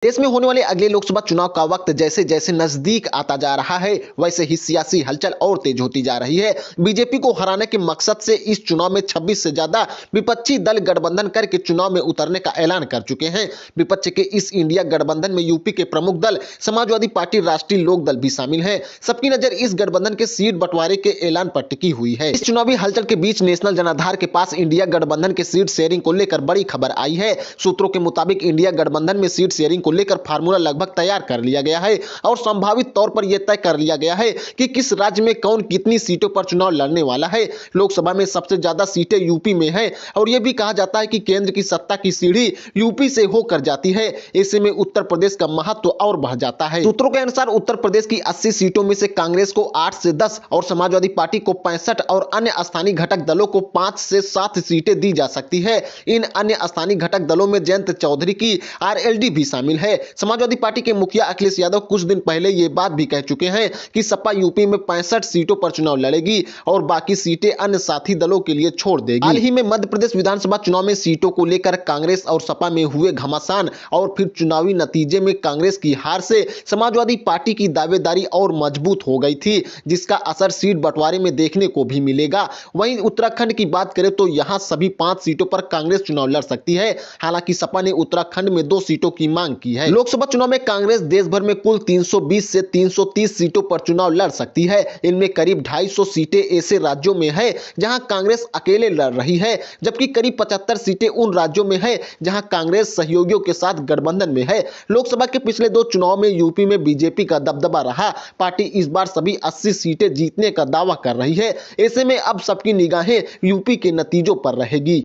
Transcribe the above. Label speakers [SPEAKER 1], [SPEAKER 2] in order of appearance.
[SPEAKER 1] देश में होने वाले अगले लोकसभा चुनाव का वक्त जैसे जैसे नजदीक आता जा रहा है, वैसे ही सियासी हलचल और तेज होती जा रही है। बीजेपी को हराने के मकसद से इस चुनाव में 26 से ज्यादा विपक्षी दल गठबंधन करके चुनाव में उतरने का ऐलान कर चुके हैं। विपक्ष के इस इंडिया गठबंधन में यूपी के प्रमुख दल समाजवादी पार्टी, राष्ट्रीय लोक दल भी शामिल है। सबकी नजर इस गठबंधन के सीट बंटवारे के ऐलान पर टिकी हुई है। इस चुनावी हलचल के बीच नेशनल जनाधार के पास इंडिया गठबंधन के सीट शेयरिंग को लेकर बड़ी खबर आई है। सूत्रों के मुताबिक इंडिया गठबंधन में सीट शेयरिंग को लेकर फार्मूला लगभग तैयार कर लिया गया है और संभावित तौर पर यह तय कर लिया गया है कि किस राज्य में कौन कितनी सीटों पर चुनाव लड़ने वाला है। लोकसभा में सबसे ज्यादा सीटें यूपी में है और यह भी कहा जाता है कि केंद्र की सत्ता की सीढ़ी यूपी से होकर जाती है। ऐसे में उत्तर प्रदेश का महत्व और बढ़ जाता है। सूत्रों के अनुसार उत्तर प्रदेश की 80 सीटों में से कांग्रेस को 8 से 10 और समाजवादी पार्टी को 65 और अन्य स्थानीय घटक दलों को 5 से 7 सीटें दी जा सकती है। इन अन्य स्थानीय घटक दलों में जयंत चौधरी की आरएलडी भी शामिल है। समाजवादी पार्टी के मुखिया अखिलेश यादव कुछ दिन पहले ये बात भी कह चुके हैं कि सपा यूपी में 65 सीटों पर चुनाव लड़ेगी और बाकी सीटें अन्य साथी दलों के लिए छोड़ देगी। हाल ही में मध्य प्रदेश विधानसभा चुनाव में सीटों को लेकर कांग्रेस और सपा में हुए घमासान और फिर चुनावी नतीजे में कांग्रेस की हार से समाजवादी पार्टी की दावेदारी और मजबूत हो गई थी, जिसका असर सीट बंटवारे में देखने को भी मिलेगा। वहीं उत्तराखंड की बात करें तो यहां सभी 5 सीटों पर कांग्रेस चुनाव लड़ सकती है। हालांकि सपा ने उत्तराखंड में 2 सीटों की मांग की है। लोकसभा चुनाव में कांग्रेस देश भर में कुल 320 से 330 सीटों पर चुनाव लड़ सकती है। इनमें करीब 250 सीटें ऐसे राज्यों में है जहां कांग्रेस अकेले लड़ रही है, जबकि करीब 75 सीटें उन राज्यों में है जहां कांग्रेस सहयोगियों के साथ गठबंधन में है। लोकसभा के पिछले 2 चुनाव में यूपी में बीजेपी का दबदबा रहा। पार्टी इस बार सभी 80 सीटें जीतने का दावा कर रही है। ऐसे में अब सबकी निगाहें यूपी के नतीजों पर रहेगी।